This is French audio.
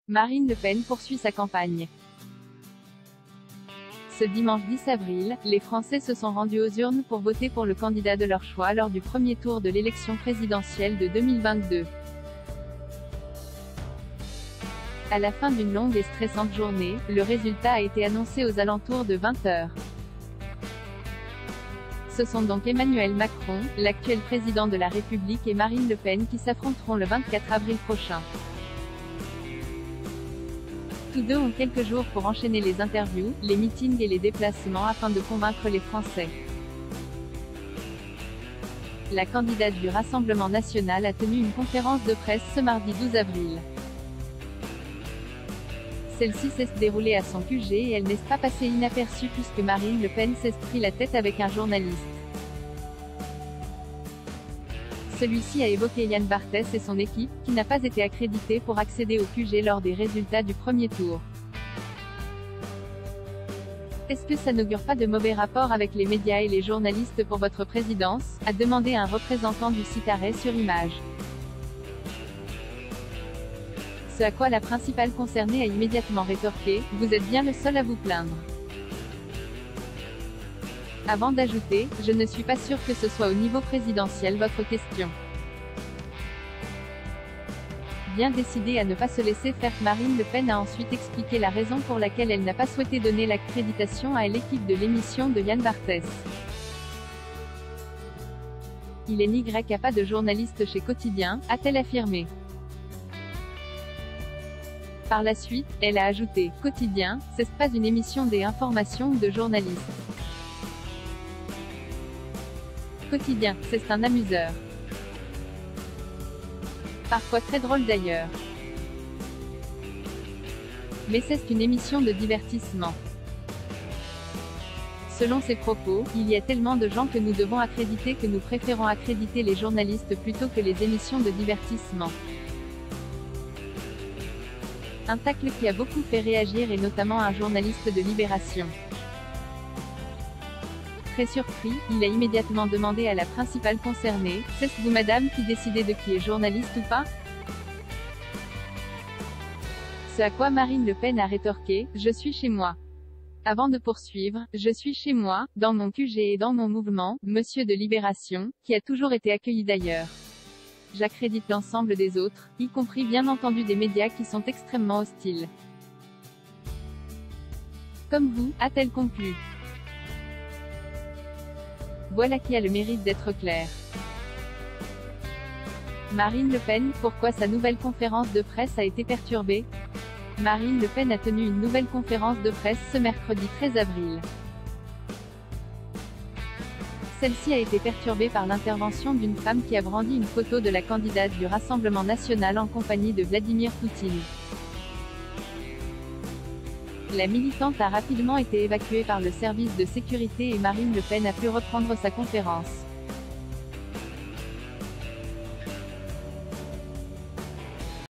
Marine Le Pen poursuit sa campagne. Ce dimanche 10 avril, les Français se sont rendus aux urnes pour voter pour le candidat de leur choix lors du premier tour de l'élection présidentielle de 2022. À la fin d'une longue et stressante journée, le résultat a été annoncé aux alentours de 20 h. Ce sont donc Emmanuel Macron, l'actuel président de la République, et Marine Le Pen qui s'affronteront le 24 avril prochain. Tous deux ont quelques jours pour enchaîner les interviews, les meetings et les déplacements afin de convaincre les Français. La candidate du Rassemblement national a tenu une conférence de presse ce mardi 12 avril. Celle-ci s'est déroulée à son QG et elle n'est pas passée inaperçue puisque Marine Le Pen s'est pris la tête avec un journaliste. Celui-ci a évoqué Yann Barthès et son équipe, qui n'a pas été accrédité pour accéder au QG lors des résultats du premier tour. Est-ce que ça n'augure pas de mauvais rapports avec les médias et les journalistes pour votre présidence, a demandé un représentant du site Arrêt sur Image. Ce à quoi la principale concernée a immédiatement rétorqué: « Vous êtes bien le seul à vous plaindre ». Avant d'ajouter: « Je ne suis pas sûr que ce soit au niveau présidentiel votre question ». Bien décidée à ne pas se laisser faire, Marine Le Pen a ensuite expliqué la raison pour laquelle elle n'a pas souhaité donner l'accréditation à l'équipe de l'émission de Yann Barthès. Il n'y a pas de journaliste chez Quotidien, a-t-elle affirmé. Par la suite, elle a ajouté: « Quotidien, c'est pas une émission d'information ou de journalistes. Quotidien, c'est un amuseur. Parfois très drôle d'ailleurs. Mais c'est une émission de divertissement. » Selon ses propos, il y a tellement de gens que nous devons accréditer que nous préférons accréditer les journalistes plutôt que les émissions de divertissement. Un tacle qui a beaucoup fait réagir et notamment un journaliste de Libération. Très surpris, il a immédiatement demandé à la principale concernée: « C'est vous madame qui décidez de qui est journaliste ou pas ?» Ce à quoi Marine Le Pen a rétorqué: « Je suis chez moi. » Avant de poursuivre: « Je suis chez moi, dans mon QG et dans mon mouvement, monsieur de Libération, qui a toujours été accueilli d'ailleurs. J'accrédite l'ensemble des autres, y compris bien entendu des médias qui sont extrêmement hostiles. Comme vous, a-t-elle conclu. Voilà qui a le mérite d'être clair. Marine Le Pen, pourquoi sa nouvelle conférence de presse a été perturbée? Marine Le Pen a tenu une nouvelle conférence de presse ce mercredi 13 avril. Celle-ci a été perturbée par l'intervention d'une femme qui a brandi une photo de la candidate du Rassemblement national en compagnie de Vladimir Poutine. La militante a rapidement été évacuée par le service de sécurité et Marine Le Pen a pu reprendre sa conférence.